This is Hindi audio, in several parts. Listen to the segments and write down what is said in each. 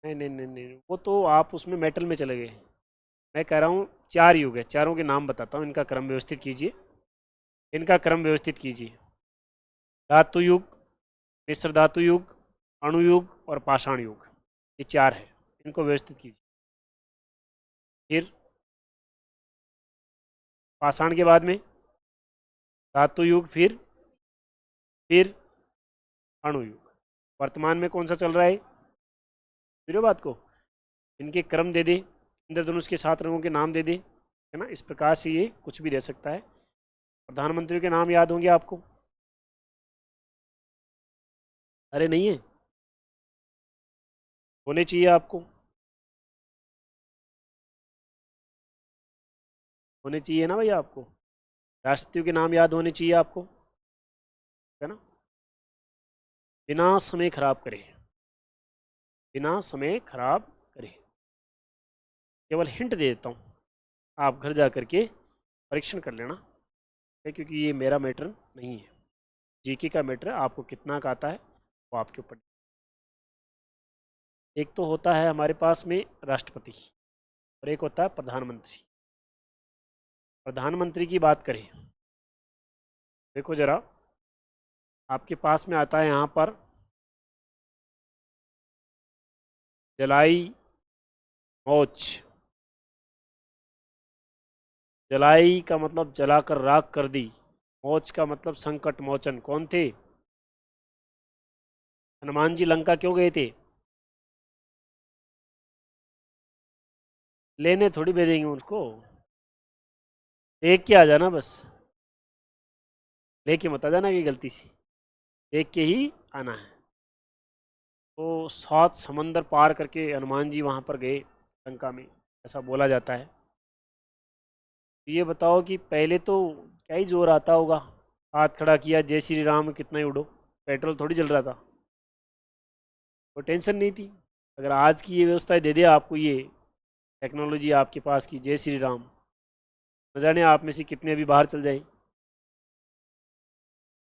नहीं नहीं नहीं नहीं, वो तो आप उसमें मेटल में चले गए। मैं कह रहा हूँ 4 युग है, चारों के नाम बताता हूँ, इनका क्रम व्यवस्थित कीजिए। इनका क्रम व्यवस्थित कीजिए। धातु युग, मिश्र धातु युग, अणु युग और पाषाण युग, ये 4 है। इनको व्यवस्थित कीजिए। फिर पाषाण के बाद में धातु युग, फिर अणु युग। वर्तमान में कौन सा चल रहा है? फिर बात को इनके क्रम दे दे, इंद्रधनुष के 7 रंगों के नाम दे दे, है ना। इस प्रकार से ये कुछ भी दे सकता है। प्रधानमंत्री के नाम याद होंगे आपको? अरे नहीं है, होने चाहिए आपको, होने चाहिए ना भैया आपको। राष्ट्रपतियों के नाम याद होने चाहिए आपको, है ना। बिना समय खराब करे, बिना समय खराब करे, केवल हिंट दे देता हूँ, आप घर जा करके परीक्षण कर लेना है, क्योंकि ये मेरा मैटर नहीं है। जीके का मैटर आपको कितना का आता है वो आपके ऊपर। एक तो होता है हमारे पास में राष्ट्रपति, और एक होता है प्रधानमंत्री। प्रधानमंत्री की बात करें, देखो जरा, आपके पास में आता है यहाँ पर जलाई मौज। जलाई का मतलब जलाकर राख कर दी, मौज का मतलब संकट मोचन। कौन थे? हनुमान जी लंका क्यों गए थे? लेने थोड़ी भेजेंगे उनको, देख के आ जाना बस, लेके मत आ जाना कि गलती से, देख के ही आना है। तो 7 समंदर पार करके हनुमान जी वहाँ पर गए लंका में, ऐसा बोला जाता है। ये बताओ कि पहले तो क्या ही जोर आता होगा, हाथ खड़ा किया जय श्री राम, कितना ही उड़ो, पेट्रोल थोड़ी जल रहा था, कोई टेंशन नहीं थी। अगर आज की ये व्यवस्था दे दे आपको, ये टेक्नोलॉजी आपके पास की, जय श्री राम, न जाने आप में से कितने अभी बाहर चल जाए।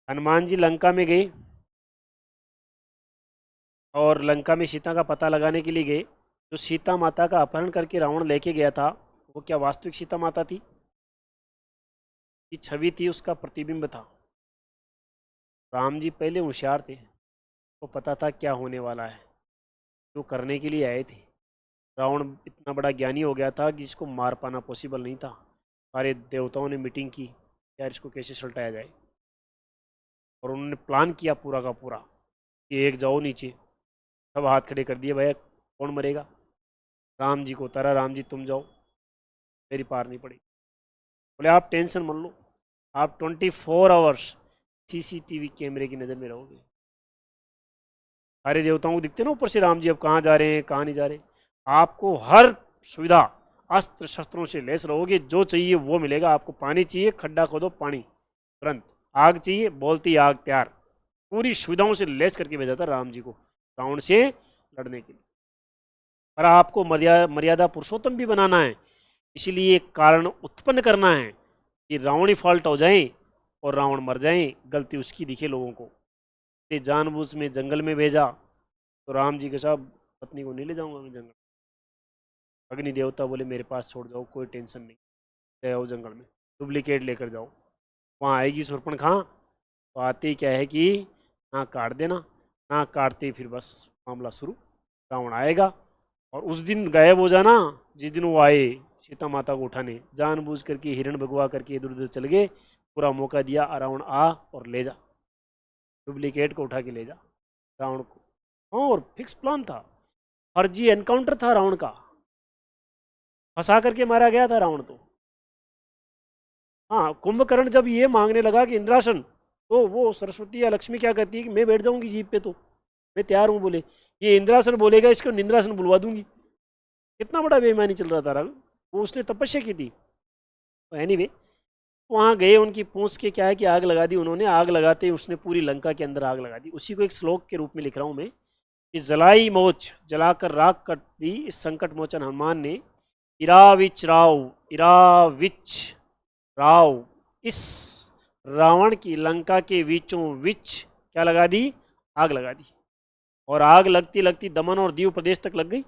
हनुमान जी लंका में गए, और लंका में सीता का पता लगाने के लिए गए। जो सीता माता का अपहरण करके रावण लेके गया था, वो क्या वास्तविक सीता माता थी कि छवि थी, उसका प्रतिबिंब था? राम जी पहले होशियार थे, वो पता था क्या होने वाला है, जो करने के लिए आए थे। रावण इतना बड़ा ज्ञानी हो गया था कि इसको मार पाना पॉसिबल नहीं था। सारे देवताओं ने मीटिंग की, यार इसको कैसे सल्टाया जाए, और उन्होंने प्लान किया पूरा का पूरा कि एक जाओ नीचे, सब हाथ खड़े कर दिए, भैया कौन मरेगा? राम जी को उतारा, राम जी तुम जाओ, मेरी पार नहीं पड़ी। बोले आप टेंशन मत लो, आप 24 आवर्स सीसीटीवी कैमरे की नज़र में रहोगे। सारे देवताओं को दिखते ना ऊपर से राम जी अब कहाँ जा रहे हैं, कहाँ नहीं जा रहे। आपको हर सुविधा, अस्त्र शस्त्रों से लैस रहोगे, जो चाहिए वो मिलेगा आपको। पानी चाहिए, खड्डा खोदो पानी तुरंत। आग चाहिए, बोलती आग तैयार। पूरी सुविधाओं से लैस करके भेजा था राम जी को रावण से लड़ने के लिए। पर आपको मर्यादा पुरुषोत्तम भी बनाना है, इसीलिए एक कारण उत्पन्न करना है कि रावण ही फॉल्ट हो जाए और रावण मर जाए, गलती उसकी दिखे लोगों को। ते जानबूझ में जंगल में भेजा, तो राम जी के साहब पत्नी को नहीं ले जाऊंगा मैं जंगल। अग्नि देवता बोले मेरे पास छोड़ जाओ, कोई टेंशन नहीं, ले आओ जंगल में, डुप्लीकेट लेकर जाओ। वहाँ आएगी सुरपण खां, तो आते ही क्या है कि नाक काट देना, नाक काटते ही फिर बस मामला शुरू। रावण आएगा और उस दिन गायब हो जाना जिस दिन वो आए सीता माता को उठाने, जानबूझ करके हिरण भगवा करके इधर उधर चल गए। पूरा मौका दिया, रावण आ और ले जा, डुप्लीकेट को उठा के ले जा रावण को। हाँ, और फिक्स प्लान था, फर्जी एनकाउंटर था रावण का, फंसा करके मारा गया था रावण तो। हाँ, कुंभकर्ण जब ये मांगने लगा कि इंद्रासन, तो वो सरस्वती या लक्ष्मी क्या कहती है कि मैं बैठ जाऊंगी जीप पे, तो मैं तैयार हूँ। बोले ये इंद्रासन बोलेगा, इसको निंद्रासन बुलवा दूंगी। कितना बड़ा बेईमानी चल रहा था रावण, वो उसने तपस्या की थी। तो एनीवे, वहाँ गए, उनकी पूंछ के क्या है कि आग लगा दी उन्होंने। आग लगाते ही उसने पूरी लंका के अंदर आग लगा दी। उसी को एक श्लोक के रूप में लिख रहा हूँ मैं कि जलाई मोच, जलाकर राख कर दी इस संकट मोचन हनुमान ने। इराविच राव, इराविच राव, इस रावण की लंका के बीचों बीच क्या लगा दी? आग लगा दी। और आग लगती लगती दमन और दीव प्रदेश तक लग गई,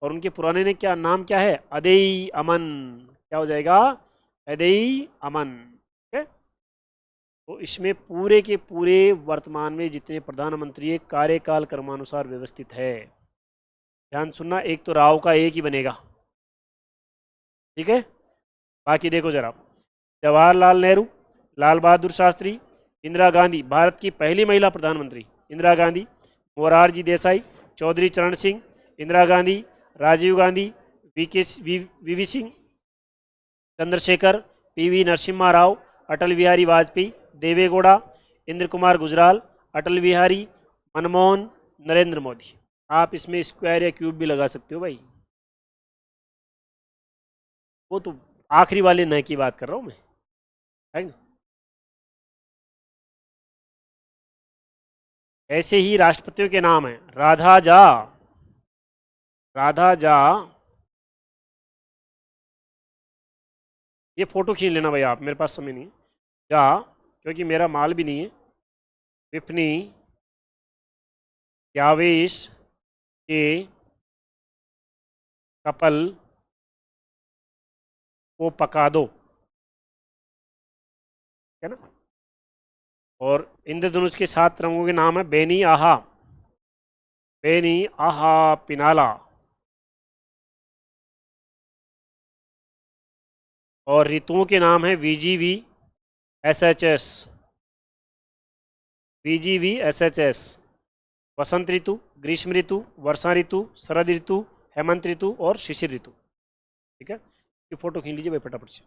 और उनके पुराने ने क्या नाम क्या है, अदेई अमन। क्या हो जाएगा, अदेई अमन। ठीक है। तो इसमें पूरे के पूरे वर्तमान में जितने प्रधानमंत्री है कार्यकाल क्रमानुसार व्यवस्थित है। ध्यान सुनना, एक तो राव का एक ही बनेगा। ठीक है। बाकी देखो जरा, जवाहरलाल नेहरू, लाल बहादुर शास्त्री, इंदिरा गांधी, भारत की पहली महिला प्रधानमंत्री इंदिरा गांधी, मोरारजी देसाई, चौधरी चरण सिंह, इंदिरा गांधी, राजीव गांधी, वी सिंह, चंद्रशेखर, पीवी नरसिम्हा राव, अटल बिहारी वाजपेयी, देवे गौड़ा, इंद्र कुमार गुजराल, अटल बिहारी, मनमोहन, नरेंद्र मोदी। आप इसमें स्क्वायर या क्यूब भी लगा सकते हो भाई, वो तो आखिरी वाले न की बात कर रहा हूं मैं, है ना। ऐसे ही राष्ट्रपतियों के नाम हैं, राधा झा, राधा झा, ये फोटो खींच लेना भाई आप, मेरे पास समय नहीं है। झा, क्योंकि मेरा माल भी नहीं है। विपनी, यावेश के कपल को पका दो, है ना। और इंद्रधनुष के 7 रंगों के नाम है, बेनी आहा, बेनी आहा पिनाला, और ऋतुओं के नाम है वीजीवी एसएचएस, वीजीवी एसएचएस, वसंत ऋतु, ग्रीष्म ऋतु, वर्षा ऋतु, शरद ऋतु, हेमंत ऋतु और शिशिर ऋतु। ठीक है, ये फोटो खींच लीजिए भाई फटाफट से।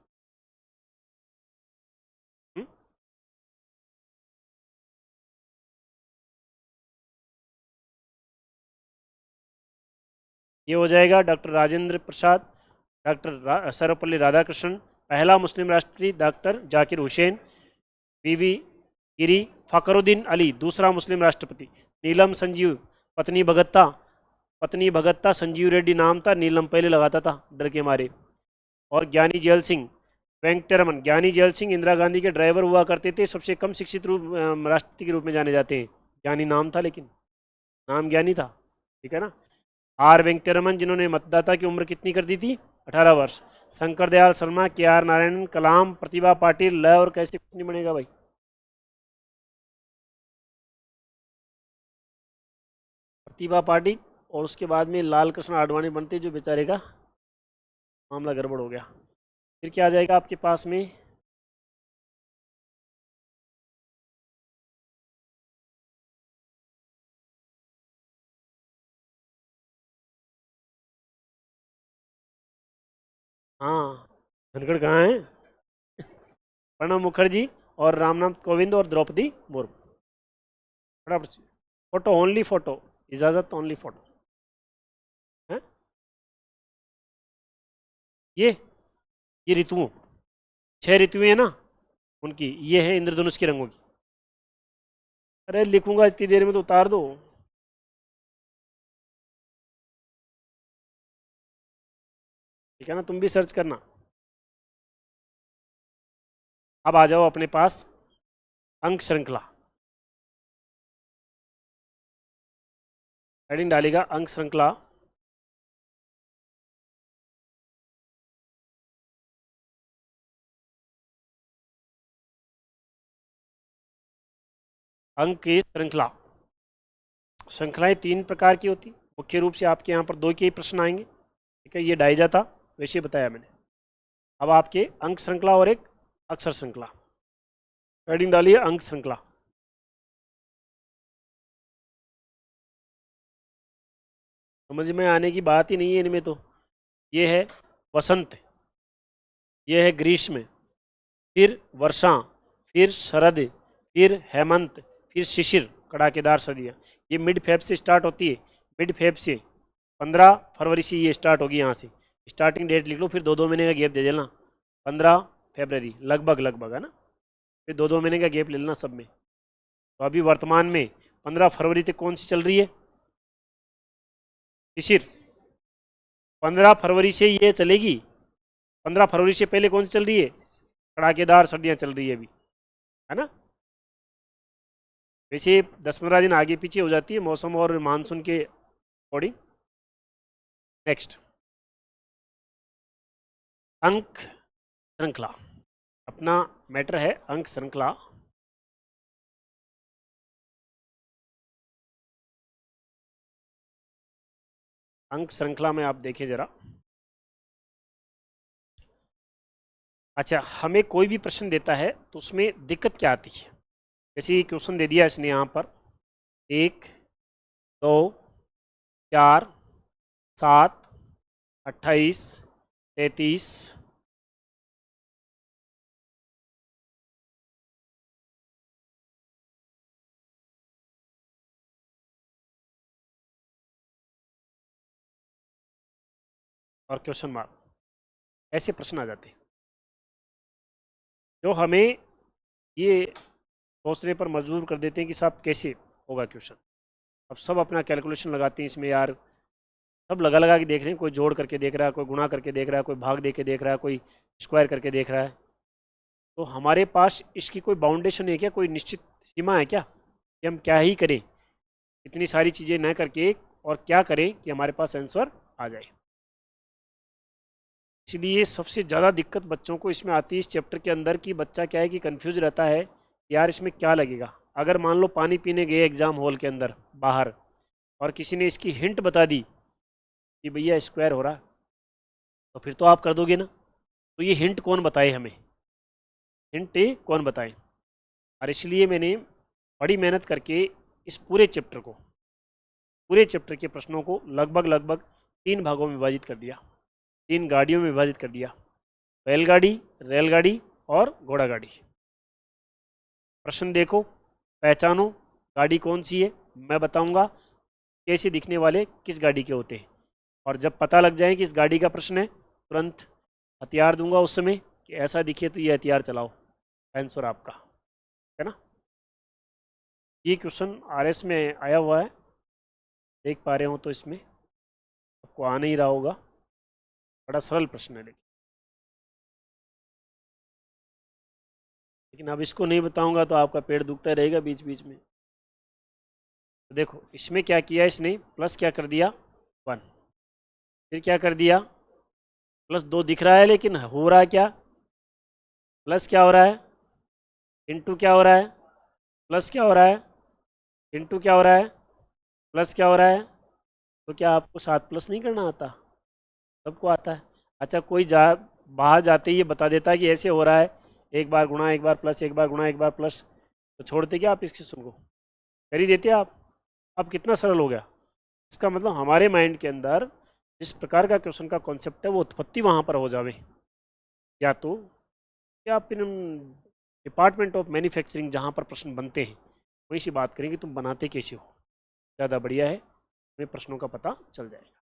ये हो जाएगा डॉक्टर राजेंद्र प्रसाद, डॉक्टर सर्वपल्ली राधाकृष्णन, पहला मुस्लिम राष्ट्रपति डॉक्टर जाकिर हुसैन, बीवी गिरी फखरुद्दीन अली, दूसरा मुस्लिम राष्ट्रपति, नीलम संजीव, पत्नी भगत्ता, पत्नी भगत्ता संजीव रेड्डी नाम था, नीलम पहले लगाता था डर के मारे। और ज्ञानी जैल सिंह, वेंकटरमन, ज्ञानी जैल सिंह इंदिरा गांधी के ड्राइवर हुआ करते थे, सबसे कम शिक्षित रूप राष्ट्रपति के रूप में जाने जाते हैं। ज्ञानी नाम था, लेकिन नाम ज्ञानी था। ठीक है ना। आर वेंकटरमन, जिन्होंने मतदाता की उम्र कितनी कर दी थी, 18 वर्ष। शंकर दयाल शर्मा, के आर नारायणन, कलाम, प्रतिभा पाटिल, ल और कैसे कुछ नहीं बनेगा भाई। प्रतिभा पाटिल और उसके बाद में लाल कृष्ण आडवाणी बनते, जो बेचारे का मामला गड़बड़ हो गया। फिर क्या आ जाएगा आपके पास में, हाँ धनखड़ कहाँ है, प्रणब मुखर्जी और रामनाथ कोविंद और द्रौपदी मुर्मू। फटाफट से। फोटो ओनली फोटो, इजाजत ओनली फोटो है। ये ऋतुओं, 6 ऋतुएं है ना उनकी, ये है इंद्रधनुष के रंगों की। अरे लिखूंगा इतनी देर में तो उतार दो। ठीक है ना, तुम भी सर्च करना। अब आ जाओ अपने पास अंक श्रृंखला, हेडिंग डालेगा अंक श्रृंखला। अंक की श्रृंखला, श्रृंखलाएं 3 प्रकार की होती, मुख्य रूप से आपके यहाँ पर 2 के ही प्रश्न आएंगे। ठीक है, ये डाइजा था, वैसे बताया मैंने। अब आपके अंक श्रृंखला और एक अक्षर श्रृंखला, हेडिंग डालिए अंक श्रृंखला। समझ में आने की बात ही नहीं है इनमें तो। ये है वसंत, ये है ग्रीष्म, फिर वर्षा, फिर शरद, फिर हेमंत, फिर शिशिर, कड़ाकेदार सर्दियाँ। ये मिड फेब से स्टार्ट होती है, मिड फेब से 15 फरवरी से ये स्टार्ट होगी। यहाँ से स्टार्टिंग डेट लिख लो, फिर 2-2 महीने का गैप दे देना, 15 फरवरी लगभग लगभग, है ना। फिर 2-2 महीने का गैप ले लेना सब में। तो अभी वर्तमान में 15 फरवरी तक कौन सी चल रही है, शिशिर। 15 फरवरी से ये चलेगी, 15 फरवरी से पहले कौन सी चल रही है, कड़ाकेदार सर्दियाँ चल रही है अभी, है ना। वैसे 10-15 दिन आगे पीछे हो जाती है मौसम और मानसून के अकॉर्डिंग। नेक्स्ट, अंक श्रृंखला। अपना मैटर है अंक श्रृंखला। अंक श्रृंखला में आप देखिए जरा। अच्छा, हमें कोई भी प्रश्न देता है तो उसमें दिक्कत क्या आती है? जैसे क्वेश्चन दे दिया इसने यहाँ पर 1, 2, 4, 7, 28, 33, और क्वेश्चन मार्क, ऐसे प्रश्न आ जाते हैं जो हमें ये सोचने पर मजबूर कर देते हैं कि साहब कैसे होगा क्वेश्चन। अब सब अपना कैलकुलेशन लगाते हैं इसमें यार, सब लगा लगा के देख रहे हैं, कोई जोड़ करके देख रहा है, कोई गुणा करके देख रहा है, कोई भाग दे के देख रहा है, कोई स्क्वायर करके देख रहा है। तो हमारे पास इसकी कोई बाउंडेशन है क्या, कोई निश्चित सीमा है क्या कि हम क्या ही करें, इतनी सारी चीज़ें न करके और क्या करें कि हमारे पास आंसर आ जाए। इसलिए सबसे ज़्यादा दिक्कत बच्चों को इसमें आती है इस चैप्टर के अंदर कि बच्चा क्या है कि कंफ्यूज रहता है यार इसमें क्या लगेगा। अगर मान लो पानी पीने गए एग्ज़ाम हॉल के अंदर बाहर और किसी ने इसकी हिंट बता दी कि भैया स्क्वायर हो रहा, तो फिर तो आप कर दोगे ना। तो ये हिंट कौन बताए हमें, हिंट कौन बताए? और इसलिए मैंने बड़ी मेहनत करके इस पूरे चैप्टर के प्रश्नों को लगभग लगभग 3 भागों में विभाजित कर दिया, 3 गाड़ियों में विभाजित कर दिया, बैलगाड़ी, रेलगाड़ी और घोड़ा गाड़ी। प्रश्न देखो, पहचानो गाड़ी कौन सी है, मैं बताऊंगा कैसे दिखने वाले किस गाड़ी के होते हैं। और जब पता लग जाए कि इस गाड़ी का प्रश्न है, तुरंत हथियार दूंगा उस समय कि ऐसा दिखे तो ये हथियार चलाओ, आंसर आपका है ना। ये क्वेश्चन आरएस में आया हुआ है, देख पा रहे हो तो इसमें आपको आ नहीं रहा होगा, बड़ा सरल प्रश्न है लेकिन अब इसको नहीं बताऊंगा तो आपका पेट दुखता रहेगा बीच बीच में। तो देखो इसमें क्या किया इसने, प्लस क्या कर दिया 1, फिर क्या कर दिया +2 दिख रहा है लेकिन हो रहा है क्या, प्लस क्या हो रहा है इंटू क्या हो रहा है, प्लस क्या हो रहा है इंटू क्या हो रहा है, प्लस क्या हो रहा है। तो क्या आपको 7 प्लस नहीं करना आता? सबको आता है। अच्छा, कोई बाहर जाते ही ये बता देता है कि ऐसे हो रहा है, एक बार गुणा एक बार प्लस, एक बार गुणा एक बार प्लस, तो छोड़ते क्या आप इस क्वेश्चन को, कर ही देते आप। अब कितना सरल हो गया। इसका मतलब हमारे माइंड के अंदर जिस प्रकार का क्वेश्चन का कॉन्सेप्ट है वो उत्पत्ति वहाँ पर हो जावे। या तो या फिर डिपार्टमेंट ऑफ मैन्युफैक्चरिंग जहाँ पर प्रश्न बनते हैं वहीं से बात करेंगे तुम बनाते कैसे हो, ज़्यादा बढ़िया है, हमें प्रश्नों का पता चल जाएगा।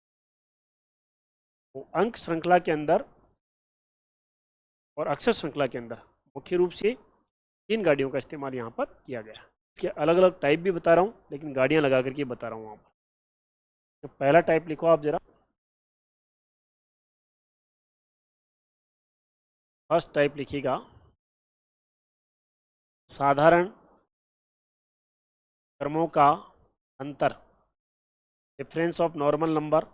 तो अंक श्रृंखला के अंदर और अक्षर श्रृंखला के अंदर मुख्य रूप से 3 गाड़ियों का इस्तेमाल यहाँ पर किया गया। इसके अलग अलग टाइप भी बता रहा हूँ लेकिन गाड़ियाँ लगा करके बता रहा हूँ वहाँ पर। तो पहला टाइप लिखो आप जरा, फर्स्ट टाइप लिखिएगा साधारण क्रमों का अंतर, डिफरेंस ऑफ नॉर्मल नंबर,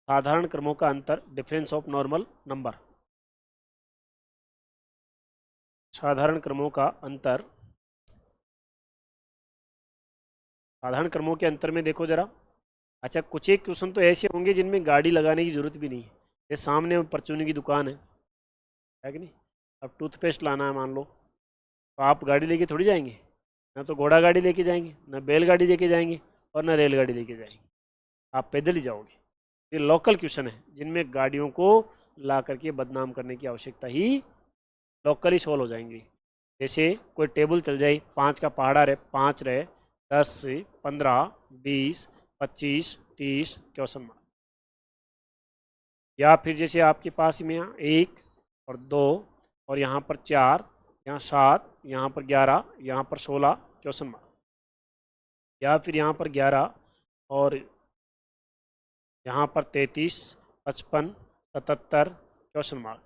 साधारण क्रमों का अंतर, डिफरेंस ऑफ नॉर्मल नंबर। साधारण क्रमों का अंतर, साधारण क्रमों के अंतर में देखो जरा। अच्छा, कुछ एक क्वेश्चन तो ऐसे होंगे जिनमें गाड़ी लगाने की जरूरत भी नहीं है, ये सामने परचूनी की दुकान है कि नहीं। अब टूथपेस्ट लाना है मान लो, तो आप गाड़ी लेके थोड़ी जाएंगे, ना तो घोड़ा गाड़ी लेके जाएंगे, ना बैलगाड़ी लेके जाएंगे और ना रेलगाड़ी लेके जाएंगे, आप पैदल ही जाओगे। ये लोकल क्वेश्चन है जिनमें गाड़ियों को ला करके बदनाम करने की आवश्यकता ही, लोकल ही सॉल्व हो जाएंगी। जैसे कोई टेबल चल जाए, 5 का पहाड़ा रहे, 5 रहे, 10, 15, 20, 25, 30 क्वेश्चन मार्क। या फिर जैसे आपके पास में यहाँ 1 और 2 और यहाँ पर 4, यहाँ 7, यहाँ पर 11, यहाँ पर 16 क्वेश्चन मार्क। या फिर यहाँ पर 11 और यहाँ पर 33, 55, 77 क्वेश्चन मार्क।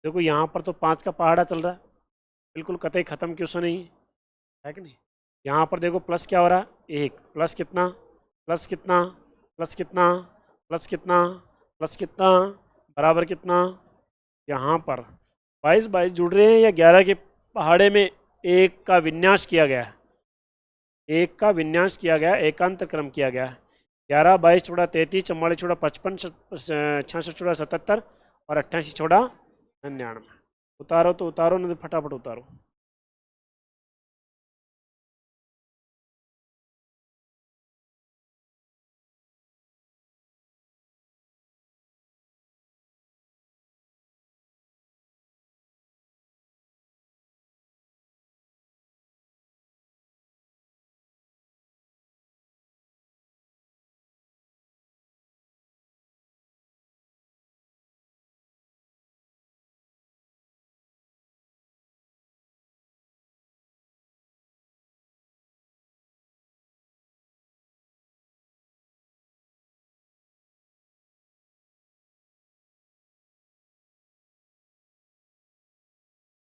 देखो यहाँ पर तो 5 का पहाड़ा चल रहा है, बिल्कुल कतई ख़त्म क्वेश्चन नहीं है कि नहीं। यहाँ पर देखो प्लस क्या हो रहा है, एक प्लस कितना, प्लस कितना, प्लस कितना, प्लस कितना, प्लस कितना, बराबर कितना। यहाँ पर 22 22 जुड़ रहे हैं या 11 के पहाड़े में एक का विन्यास किया गया है, एक का विन्यास किया गया, एकांत क्रम किया गया है। 11 22 चौड़ा 33, 44 चौड़ा 55, 66 चौड़ा 77 और 88 चौड़ा 99। उतारो तो उतारो, नहीं तो फटाफट उतारो।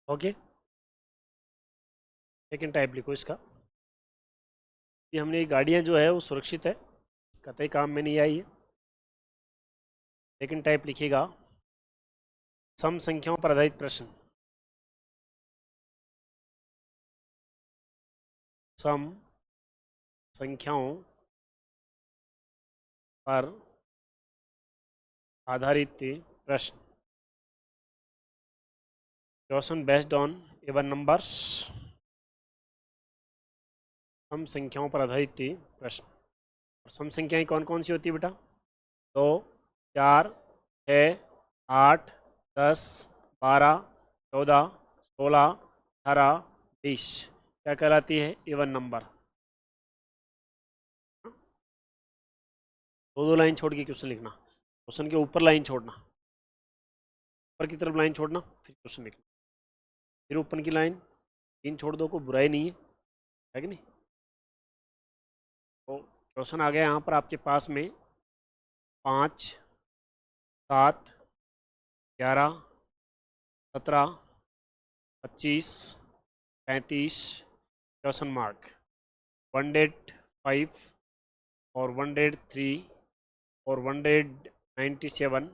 ओके, सेकेंड टाइप लिखो इसका। ये हमने ये गाड़ियाँ जो है वो सुरक्षित है, कतई काम में नहीं आई है। सेकेंड टाइप लिखिएगा सम संख्याओं पर आधारित प्रश्न। सम संख्याओं पर आधारित प्रश्न। Question based on even numbers. सम संख्याओं पर आधारित प्रश्न। और सम संख्याएं कौन कौन सी होती है बेटा? 2 4 6 8 10 12 14 16 18 20 क्या कहलाती है? Even number. दो दो लाइन छोड़ के क्वेश्चन लिखना, क्वेश्चन के ऊपर लाइन छोड़ना, ऊपर की तरफ लाइन छोड़ना, फिर क्वेश्चन लिखना, फिर ऊपर की लाइन, तीन छोड़ दो, को बुराई नहीं है कि नहीं। तो क्वेश्चन आ गया यहाँ पर आपके पास में 5 7 11 17 25 35 क्वेश्चन मार्क 105 और 103 और 197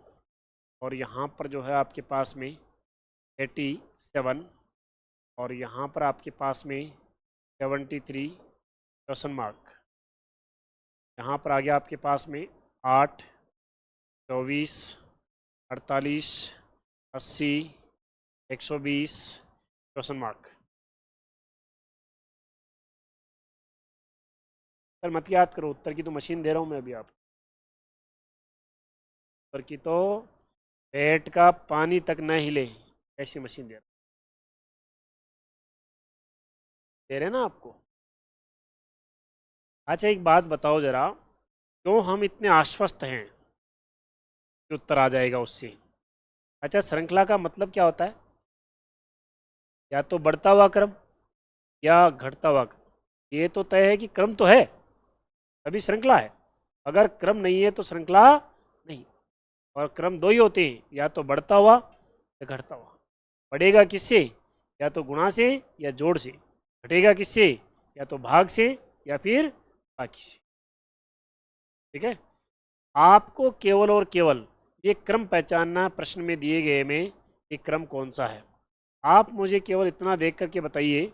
और यहाँ पर जो है आपके पास में 87 और यहाँ पर आपके पास में 73 क्वेश्चन मार्क। यहाँ पर आ गया आपके पास में 8 24 48 80 120 क्वेश्चन मार्क। सर मत याद करो, उत्तर की तो मशीन दे रहा हूँ मैं अभी आप। उत्तर की तो पेट का पानी तक न हिले ऐसी मशीन दे रहे ना आपको। अच्छा एक बात बताओ जरा, क्यों हम इतने आश्वस्त हैं कि उत्तर आ जाएगा उससे? अच्छा श्रृंखला का मतलब क्या होता है? या तो बढ़ता हुआ क्रम या घटता हुआ क्रम। ये तो तय है कि क्रम तो है तभी श्रृंखला है, अगर क्रम नहीं है तो श्रृंखला नहीं। और क्रम दो ही होते हैं, या तो बढ़ता हुआ या घटता हुआ। बढ़ेगा किससे? या तो गुणा से या जोड़ से। घटेगा किससे? या तो भाग से या फिर बाकी से। ठीक है, आपको केवल और केवल ये क्रम पहचानना, प्रश्न में दिए गए में कि क्रम कौन सा है। आप मुझे केवल इतना देख करके बताइए,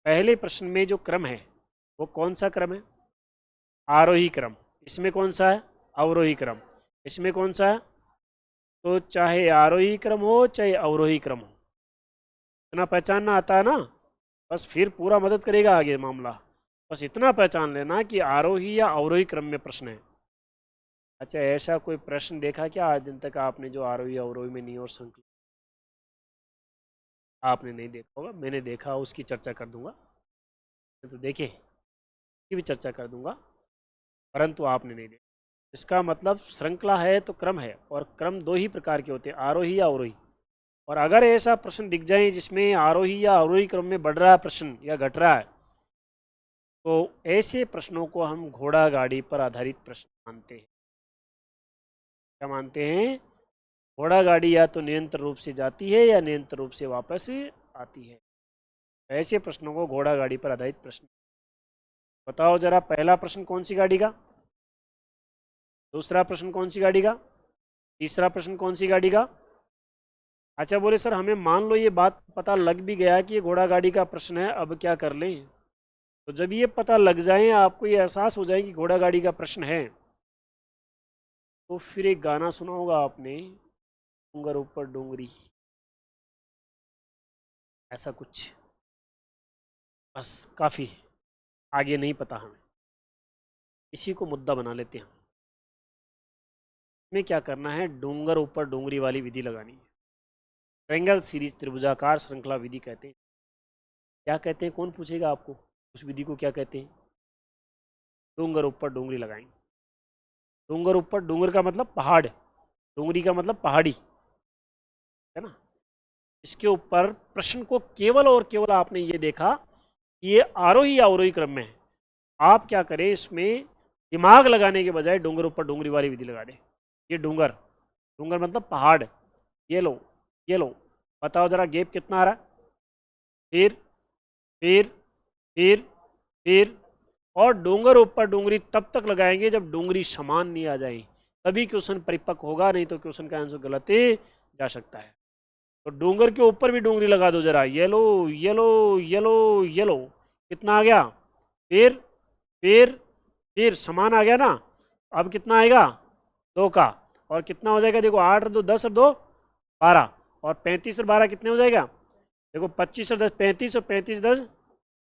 पहले प्रश्न में जो क्रम है वो कौन सा क्रम है? आरोही क्रम। इसमें कौन सा है? अवरोही क्रम। इसमें कौन सा है? तो चाहे आरोही क्रम हो चाहे अवरोही क्रम हो, इतना पहचानना आता है ना, बस फिर पूरा मदद करेगा आगे मामला। बस इतना पहचान लेना कि आरोही या अवरोही क्रम में प्रश्न है। अच्छा ऐसा कोई प्रश्न देखा क्या आज दिन तक आपने जो आरोही अवरोही में नहीं और संकलित? आपने नहीं देखा होगा, मैंने देखा, उसकी चर्चा कर दूंगा। तो देखे की भी चर्चा कर दूंगा, परंतु आपने नहीं देखा। इसका मतलब श्रृंखला है तो क्रम है, और क्रम दो ही प्रकार के होते हैं, आरोही या अवरोही। और अगर ऐसा प्रश्न दिख जाए जिसमें आरोही या अवरोही क्रम में बढ़ रहा है प्रश्न या घट रहा है, तो ऐसे प्रश्नों को हम घोड़ा गाड़ी पर आधारित प्रश्न मानते हैं। क्या मानते हैं? घोड़ा गाड़ी या तो निरंतर रूप से जाती है या निरंतर रूप से वापस आती है। ऐसे प्रश्नों को घोड़ा गाड़ी पर आधारित प्रश्न। बताओ जरा, पहला प्रश्न कौन सी गाड़ी का, दूसरा प्रश्न कौन सी गाड़ी का, तीसरा प्रश्न कौन सी गाड़ी का। अच्छा बोले सर हमें मान लो ये बात पता लग भी गया कि ये घोड़ा गाड़ी का प्रश्न है, अब क्या कर लें। तो जब ये पता लग जाए, आपको ये एहसास हो जाए कि घोड़ा गाड़ी का प्रश्न है, तो फिर एक गाना सुना होगा आपने, डूंगर ऊपर डूंगरी, ऐसा कुछ। बस काफ़ी, आगे नहीं पता हमें, इसी को मुद्दा बना लेते हैं। हमें क्या करना है, डूंगर ऊपर डूंगरी वाली विधि लगानी है। ट्रायंगल सीरीज त्रिभुजाकार श्रृंखला विधि कहते हैं। क्या कहते हैं, कौन पूछेगा आपको, उस विधि को क्या कहते हैं। डूंगर ऊपर डूंगरी लगाएंगे। डूंगर ऊपर, डूंगर का मतलब पहाड़, डूंगरी का मतलब पहाड़ी, है ना। इसके ऊपर प्रश्न को केवल और केवल आपने ये देखा कि ये आरोही या अवरोही क्रम में है। आप क्या करें, इसमें दिमाग लगाने के बजाय डूंगर ऊपर डूंगरी वाली विधि लगा दें। ये डूंगर, डूंगर मतलब पहाड़, ये लो, ये लो, बताओ जरा गैप कितना आ रहा है। फिर फिर फिर फिर और डूंगर ऊपर डूंगरी तब तक लगाएंगे जब डूंगरी समान नहीं आ जाए, तभी क्वेश्चन परिपक्व होगा, नहीं तो क्वेश्चन का आंसर गलत ही जा सकता है। तो डूंगर के ऊपर भी डूंगरी लगा दो जरा, येलो येलो येलो येलो, कितना आ गया। फिर फिर फिर समान आ गया ना। अब कितना आएगा, 2 का, और कितना हो जाएगा, देखो 8 और 2 10 और 2 12, और 35 और 12 कितने हो जाएगा, देखो 25 और 10 35, और 35 10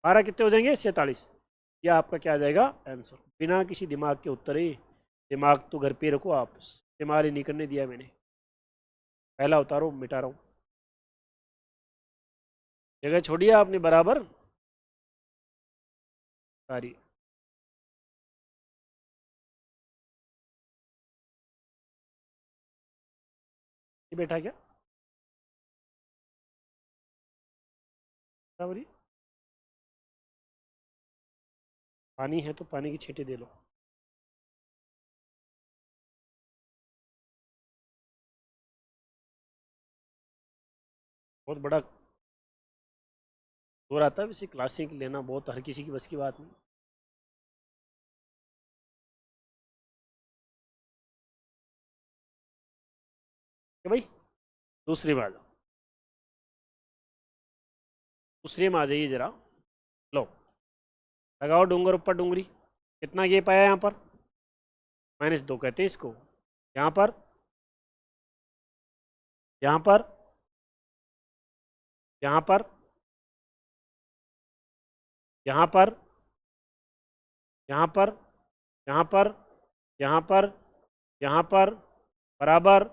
12 कितने हो जाएंगे, 47। यह आपका क्या आ जाएगा आंसर, बिना किसी दिमाग के उत्तर ही। दिमाग तो घर पे रखो आप, इस्तेमाल ही नहीं करने दिया मैंने, पहला उतारो मिटा रहा हूँ, जगह छोड़िए आपने बराबर सारी। ये बैठा क्या बराबर ही? पानी है तो पानी की छींटे दे लो। बहुत बड़ा जोर आता है, वैसे क्लासिक लेना बहुत हर किसी की बस की बात नहीं। कि भाई दूसरे में आ जाओ, दूसरे में आ जाइए जरा। लो, लगाओ डूंगर ऊपर डूंगरी, कितना गेप आया यहाँ पर, -2 कहते हैं इसको। यहाँ पर, यहाँ पर, यहाँ पर, यहाँ पर, यहाँ पर, यहाँ पर, यहाँ पर, यहाँ पर, बराबर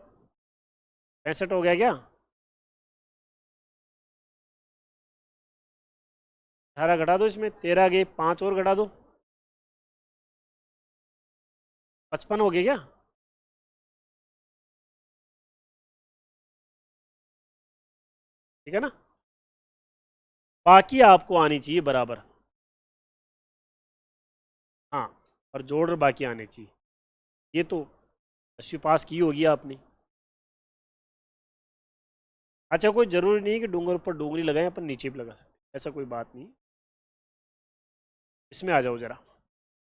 65 हो गया क्या। 18 घटा दो इसमें, 13 गए, 5 और घटा दो, 55 हो गया क्या। ठीक है ना, बाकी आपको आनी चाहिए बराबर। हाँ, और जोड़ और बाकी आने चाहिए। ये तो 10वीं पास की होगी आपने। अच्छा, कोई जरूरी नहीं है कि डूंगर ऊपर डूंगरी लगाएं, अपन नीचे भी लगा सकते हैं, ऐसा कोई बात नहीं। इसमें आ जाओ जरा,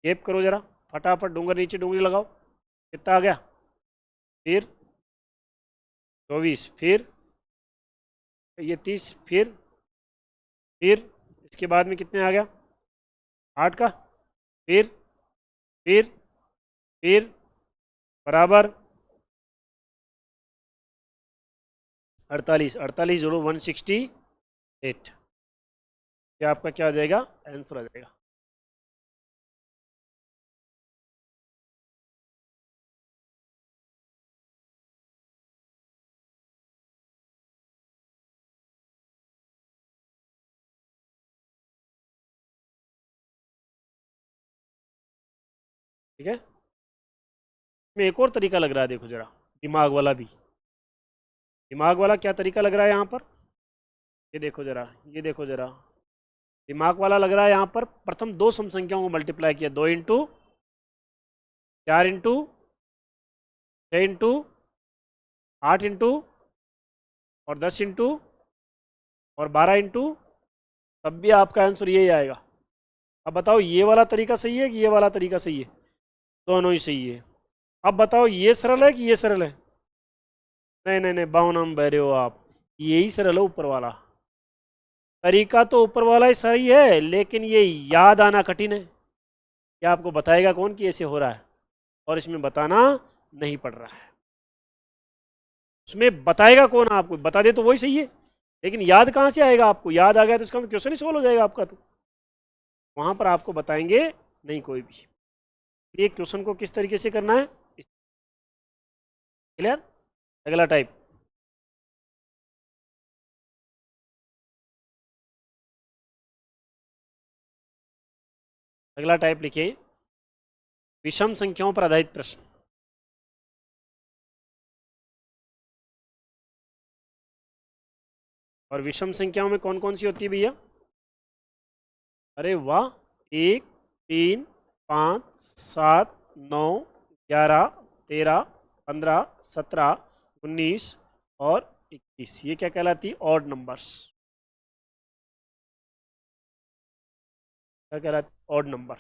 गेप करो जरा, फटाफट डूंगर नीचे डूंगरी लगाओ, कितना आ गया। फिर 24, फिर ये 30, फिर इसके बाद में कितने आ गया, 8 का। फिर फिर फिर बराबर 48, 48 जोड़ो 168, क्या आपका क्या आ जाएगा, आंसर आ जाएगा। ठीक है, इसमें एक और तरीका लग रहा है, देखो जरा, दिमाग वाला भी। दिमाग वाला क्या तरीका लग रहा है यहाँ पर, ये देखो जरा, ये देखो जरा, दिमाग वाला लग रहा है यहाँ पर। प्रथम दो सम संख्याओं को मल्टीप्लाई किया, 2 इंटू 4 इंटू 6 इंटू 8 इंटू और 10 इंटू और 12 इंटू तब भी आपका आंसर यही आएगा। अब बताओ ये वाला तरीका सही है कि ये वाला तरीका सही है? दोनों ही सही है। अब बताओ ये सरल है कि ये सरल है? नहीं नहीं नहीं, बावनम बह रहे हो आप, यही सरल है ऊपर वाला। तरीका तो ऊपर वाला ही सही है, लेकिन ये याद आना कठिन है। क्या आपको बताएगा कौन कि ऐसे हो रहा है? और इसमें बताना नहीं पड़ रहा है। उसमें बताएगा कौन? आपको बता दे तो वही सही है, लेकिन याद कहाँ से आएगा आपको? याद आ गया तो इसका क्वेश्चन ही सॉल्व हो जाएगा आपका। तो वहां पर आपको बताएंगे नहीं कोई भी। ये क्वेश्चन को किस तरीके से करना है, क्लियर? अगला टाइप, अगला टाइप लिखिए, विषम संख्याओं पर आधारित प्रश्न। और विषम संख्याओं में कौन कौन सी होती है भैया? अरे वाह, 1, 3, 5, 7, 9, 11, 13, 15, 17, 19 और 21। ये क्या कहलाती है? Odd numbers. क्या कहलाती है? Odd number.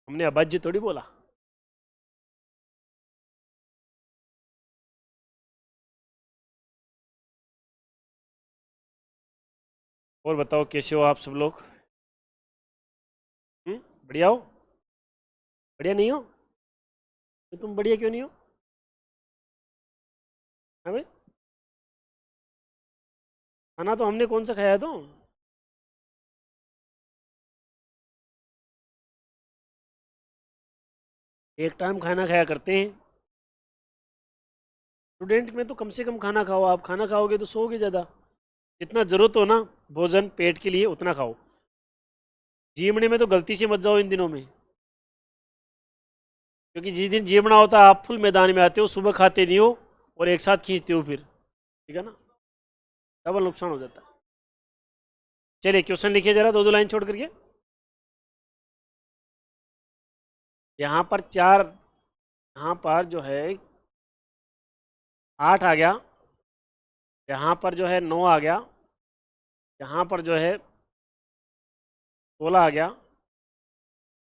हमने अभाज्य थोड़ी बोला। और बताओ कैसे हो आप सब लोग? बढ़िया हो? बढ़िया नहीं हो तो तुम बढ़िया क्यों नहीं हो? हाँ भाई, खाना तो हमने कौन सा खाया? तो एक टाइम खाना खाया करते हैं। स्टूडेंट में तो कम से कम खाना खाओ। आप खाना खाओगे तो सोओगे ज़्यादा। जितना ज़रूरत हो ना भोजन पेट के लिए उतना खाओ। जीमने में तो गलती से मत जाओ इन दिनों में, क्योंकि जिस दिन जीमना होता है आप फुल मैदान में आते हो, सुबह खाते नहीं हो और एक साथ खींचते हो फिर, ठीक है ना? डबल नुकसान हो जाता है। चलिए क्वेश्चन लिखिए जरा, दो दो लाइन छोड़ करके। यहाँ पर चार, यहाँ पर जो है 8 आ गया, यहाँ पर जो है 9 आ गया, यहाँ पर जो है 16 आ गया,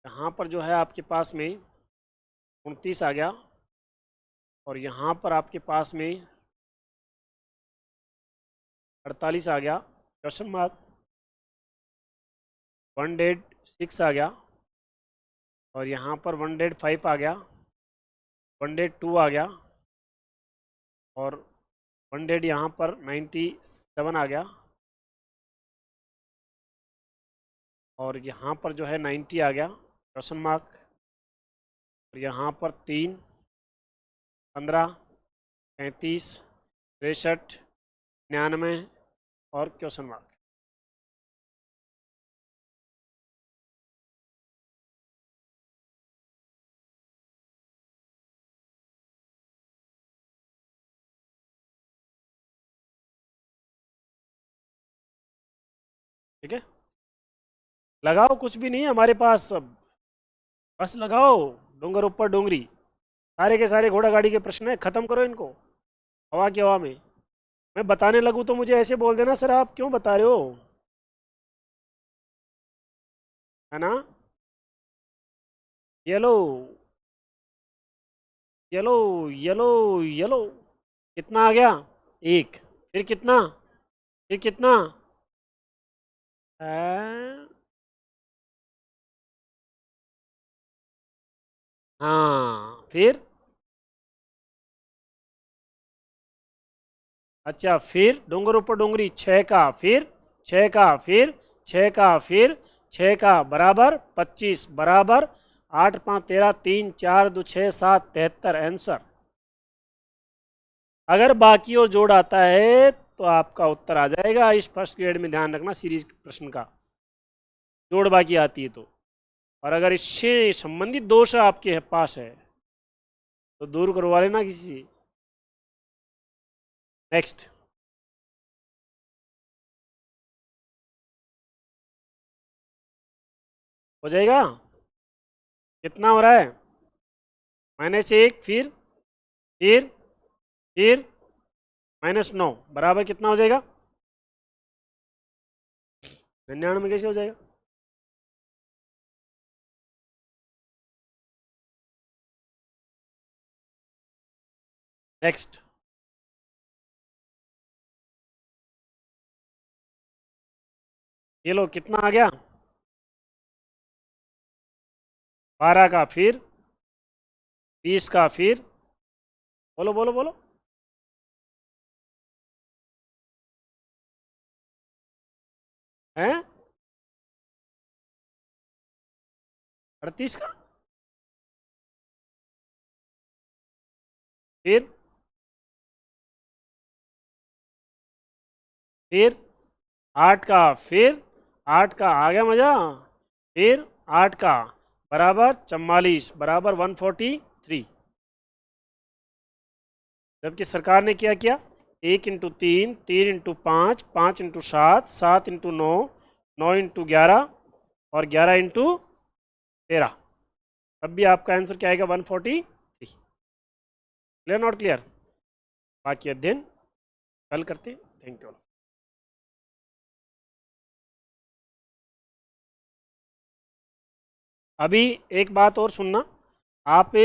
यहाँ पर जो है आपके पास में 29 आ गया, और यहाँ पर आपके पास में 48 आ गया, क्वेश्चन मार्क। 106 आ गया, और यहाँ पर 105 आ गया, 102 आ गया, और 100 यहाँ पर 97 आ गया, और यहाँ पर जो है 90 आ गया, क्वेश्चन मार्क। और यहाँ पर 3, 15, 35, 63, 99 और क्वेश्चन मार्क। ठीक है, लगाओ, कुछ भी नहीं है हमारे पास सब, बस लगाओ। डोंगर ऊपर डोंगरी, सारे के सारे घोड़ा गाड़ी के प्रश्न है, खत्म करो इनको हवा की हवा में। मैं बताने लगूँ तो मुझे ऐसे बोल देना, सर आप क्यों बता रहे हो, है ना? Yellow, yellow, yellow, yellow. कितना आ गया? एक। फिर कितना? फिर कितना? आ, हाँ, फिर? अच्छा, फिर डोंगर ऊपर डोंगरी 6 का, फिर 6 का, फिर 6 का, फिर 6 का बराबर 25 बराबर 8 5 13 3 4 2 6 7 73 आंसर। अगर बाकी और जोड़ आता है तो आपका उत्तर आ जाएगा। इस फर्स्ट ग्रेड में ध्यान रखना, सीरीज प्रश्न का जोड़ बाकी आती है तो। और अगर इससे संबंधित दोष आपके पास है तो दूर करवा लेना किसी से। नेक्स्ट, हो जाएगा? कितना हो रहा है? -1, फिर -9 बराबर कितना हो जाएगा? 99 कैसे हो जाएगा? नेक्स्ट, ये लो कितना आ गया? 12 का, फिर 20 का, फिर बोलो बोलो बोलो। हैं? 38 का, फिर 8 का, फिर 8 का आ गया मजा, फिर 8 का बराबर 44 बराबर 143। जबकि सरकार ने क्या किया, 1 × 3, 3 × 5, 5 × 7, 7 × 9, 9 × 11 और 11 × 13। तब भी आपका आंसर क्या आएगा? 143। Clear not clear? बाकी अध्ययन कल करते हैं। Thank you. अभी एक बात और सुनना, आप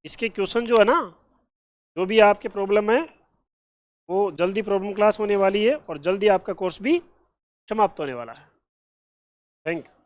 इसके क्वेश्चन जो है ना, जो भी आपके प्रॉब्लम है वो जल्दी प्रॉब्लम क्लास होने वाली है और जल्दी आपका कोर्स भी समाप्त होने वाला है। Thank you.